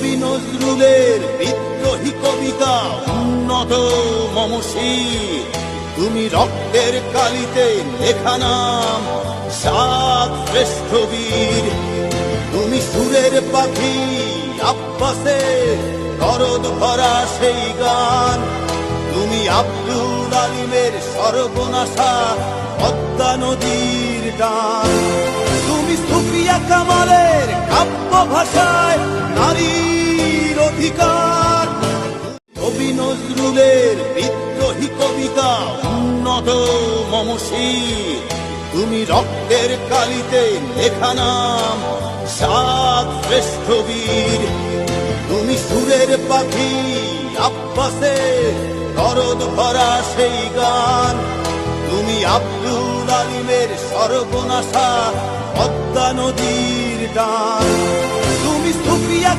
কবি নজরুলের বিদ্রোহী কবিতা উন্নত মমশির, তুমি রক্তের কালিতে লেখা নাম সাত শ্রেষ্ঠ বীর। তুমি সুরের পাখি আব্বাসের দরদ ভরা সেই গান, তুমি আব্দুল আলিমের সর্বনাশা পদ্মা নদীর টান। তুমি সুফিয়া কামালের কাব্য ভাষায় নারীর অধিকার। কবি নজরুলের বিদ্রোহী কবিতা উন্নত মমশির, তুমি রক্তের কালিতে লেখা নাম সাত শ্রেষ্ঠ বীর। তুমি সুরের পাখি আব্বাসের দরদ ভরা সেই গান, তুমি আব্দুল আলিমের সর্বনাশা পদ্মা নদীর টান। তুমি সুফিয়া